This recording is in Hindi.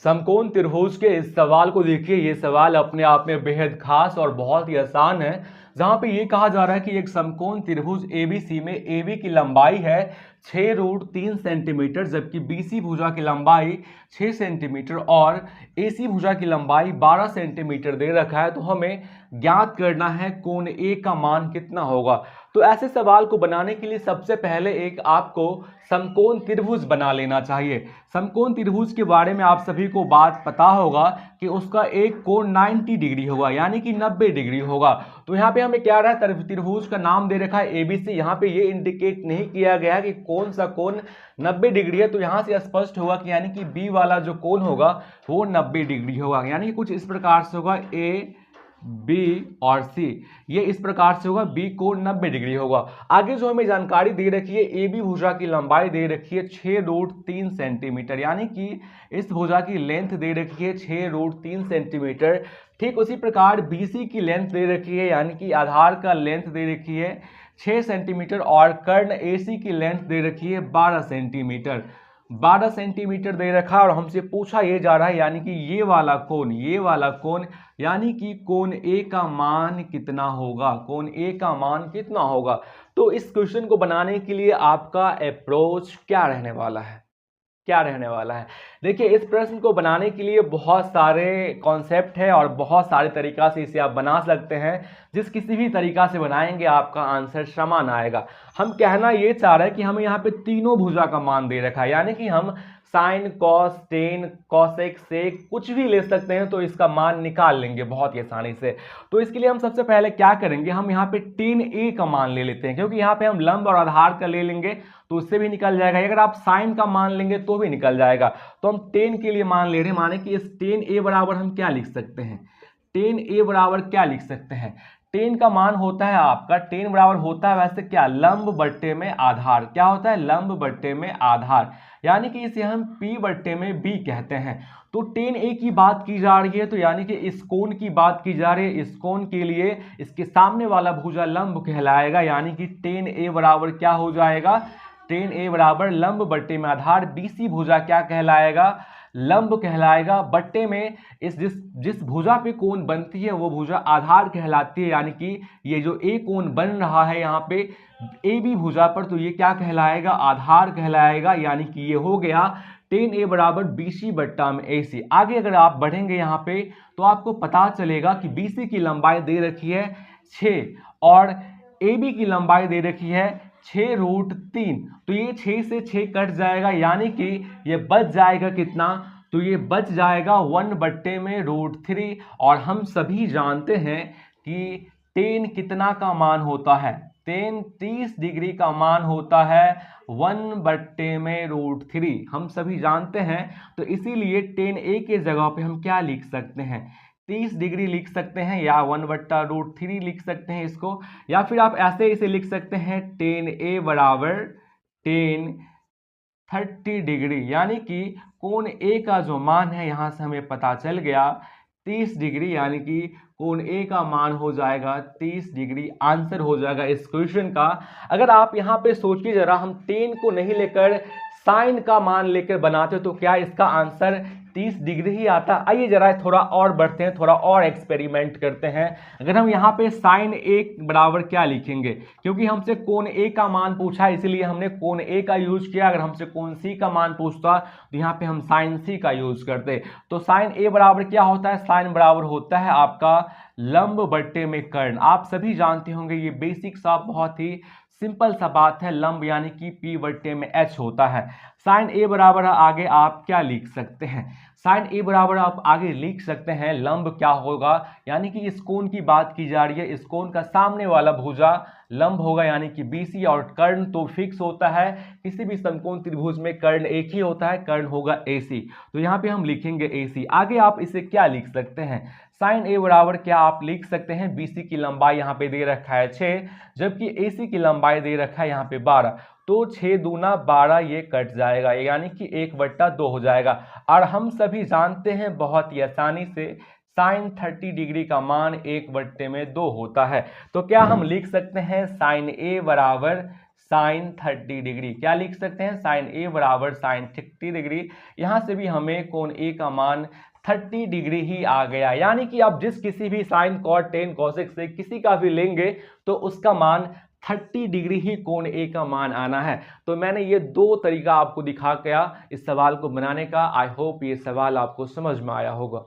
समकोण त्रिभुज के इस सवाल को देखिए। ये सवाल अपने आप में बेहद खास और बहुत ही आसान है, जहां पे ये कहा जा रहा है कि एक समकोण त्रिभुज एबीसी में एबी की लंबाई है 6√3 सेंटीमीटर, जबकि बीसी भुजा की लंबाई 6 सेंटीमीटर और एसी भुजा की लंबाई 12 सेंटीमीटर दे रखा है। तो हमें ज्ञात करना है कोण ए का मान कितना होगा। तो ऐसे सवाल को बनाने के लिए सबसे पहले एक आपको समकोण त्रिभुज बना लेना चाहिए। समकोण त्रिभुज के बारे में आप सभी को बात पता होगा कि उसका एक कोण 90 डिग्री होगा, यानी कि 90 डिग्री होगा। तो यहाँ पे हमें क्या रहा है, त्रिभुज का नाम दे रखा है एबीसी। यहाँ पे ये इंडिकेट नहीं किया गया है कि कौन सा कोण 90 डिग्री है। तो यहाँ से स्पष्ट होगा कि यानी कि बी वाला जो कोण होगा वो 90 डिग्री होगा, यानी कि कुछ इस प्रकार से होगा ए बी और सी, ये इस प्रकार से होगा, बी कोण 90 डिग्री होगा। आगे जो हमें जानकारी दे रखी है, ए बी भुजा की लंबाई दे रखी है 6√3 सेंटीमीटर, यानी कि इस भुजा की लेंथ दे रखी है 6√3 सेंटीमीटर। ठीक उसी प्रकार बीसी की लेंथ दे रखी है, यानी कि आधार का लेंथ दे रखी है 6 सेंटीमीटर और कर्ण एसी की लेंथ दे रखी है 12 सेंटीमीटर। 12 सेंटीमीटर दे रखा है और हमसे पूछा ये जा रहा है, यानी कि ये वाला कोण यानी कि कोण ए का मान कितना होगा, कोण ए का मान कितना होगा। तो इस क्वेश्चन को बनाने के लिए आपका अप्रोच क्या रहने वाला है, देखिए इस प्रश्न को बनाने के लिए बहुत सारे कॉन्सेप्ट है और बहुत सारे तरीका से इसे आप बना सकते हैं। जिस किसी भी तरीका से बनाएंगे आपका आंसर समान आएगा। हम कहना ये चाह रहे हैं कि हमें यहाँ पे तीनों भुजा का मान दे रखा है, यानी कि हम sine cos tan cosec sec कुछ भी ले सकते हैं, तो इसका मान निकाल लेंगे बहुत ही आसानी से। तो इसके लिए हम सबसे पहले क्या करेंगे, हम यहाँ पे टेन ए का मान ले लेते हैं, क्योंकि यहाँ पे हम लंब और आधार का ले लेंगे तो उससे भी निकल जाएगा। अगर आप साइन का मान लेंगे तो भी निकल जाएगा। तो हम टेन के लिए मान ले रहे हैं, माने कि इस टेन ए बराबर हम क्या लिख सकते हैं, टेन ए बराबर क्या लिख सकते हैं, टेन का मान होता है आपका, टेन बराबर होता है वैसे क्या, लंब बट्टे में आधार। क्या होता है, लंब बट्टे में आधार, यानी कि इसे हम पी बट्टे में बी कहते हैं। तो टेन ए की बात की जा रही है, तो यानी कि इस कोण की बात की जा रही है। इस कोण के लिए इसके सामने वाला भुजा लंब कहलाएगा, यानी कि टेन ए बराबर क्या हो जाएगा, टेन ए बराबर लंब बट्टे में आधार। बीसी भुजा क्या कहलाएगा, लंब कहलाएगा। बट्टे में इस जिस भुजा पे कोण बनती है वो भुजा आधार कहलाती है, यानी कि ये जो ए कोण बन रहा है यहाँ पे ए बी भुजा पर, तो ये क्या कहलाएगा, आधार कहलाएगा। यानी कि ये हो गया टेन ए बराबर बीसी बट्टा में ए सी। आगे अगर आप बढ़ेंगे यहाँ पे तो आपको पता चलेगा कि बीसी की लंबाई दे रखी है 6 और ए बी की लंबाई दे रखी है 6√3। तो ये 6 से 6 कट जाएगा, यानी कि ये बच जाएगा कितना, तो ये बच जाएगा 1/√3। और हम सभी जानते हैं कि टेन कितना का मान होता है, टेन 30 डिग्री का मान होता है 1/√3, हम सभी जानते हैं। तो इसीलिए टेन ए के जगह पे हम क्या लिख सकते हैं, 30 डिग्री लिख सकते हैं, या 1/√3 लिख सकते हैं इसको, या फिर आप ऐसे इसे लिख सकते हैं टेन ए बराबर टेन 30 डिग्री, यानी कि कोण ए का जो मान है यहाँ से हमें पता चल गया 30 डिग्री, यानी कि कोण ए का मान हो जाएगा 30 डिग्री। आंसर हो जाएगा इस क्वेश्चन का। अगर आप यहाँ पे सोचिए जरा, हम टेन को नहीं लेकर साइन का मान लेकर बनाते तो क्या इसका आंसर 30 डिग्री ही आता। आइए जरा थोड़ा और बढ़ते हैं, थोड़ा और एक्सपेरिमेंट करते हैं। अगर हम यहाँ पे साइन ए बराबर क्या लिखेंगे, क्योंकि हमसे कोण ए का मान पूछा है इसलिए हमने कोण ए का यूज किया। अगर हमसे कोण सी का मान पूछता तो यहाँ पे हम साइन सी का यूज करते। तो साइन ए बराबर क्या होता है, साइन बराबर होता है आपका लंब बट्टे में कर्ण। आप सभी जानते होंगे, ये बेसिक सा बहुत ही सिंपल सा बात है, लंब यानी कि पी बट्टे में एच होता है। साइन ए बराबर आगे आप क्या लिख सकते हैं, साइन ए बराबर आप आगे लिख सकते हैं लंब क्या होगा, यानी कि इस कोण की बात की जा रही है, इस कोण का सामने वाला भुजा लंब होगा, यानी कि बीसी। और कर्ण तो फिक्स होता है, किसी भी समकोण त्रिभुज में कर्ण एक ही होता है, कर्ण होगा एसी। तो यहाँ पे हम लिखेंगे एसी। आगे आप इसे क्या लिख सकते हैं, साइन ए बराबर क्या आप लिख सकते हैं, बीसी की लंबाई यहाँ पे दे रखा है 6, जबकि एसी की लंबाई दे रखा है यहाँ पे 12। तो 6 दूना 12, ये कट जाएगा, यानी कि 1/2 हो जाएगा। और हम सभी जानते हैं बहुत ही आसानी से साइन 30 डिग्री का मान 1/2 होता है। तो क्या हम लिख सकते हैं साइन ए बराबर साइन 30 डिग्री। क्या लिख सकते हैं? साइन ए बराबर साइन 30 डिग्री। यहां से भी हमें कोण ए का मान 30 डिग्री ही आ गया। यानी कि आप जिस किसी भी साइन कॉट टेन कोसेक से किसी का भी लेंगे तो उसका मान 30 डिग्री ही कोण ए का मान आना है। तो मैंने ये दो तरीका आपको दिखा गया इस सवाल को बनाने का। आई होप ये सवाल आपको समझ में आया होगा।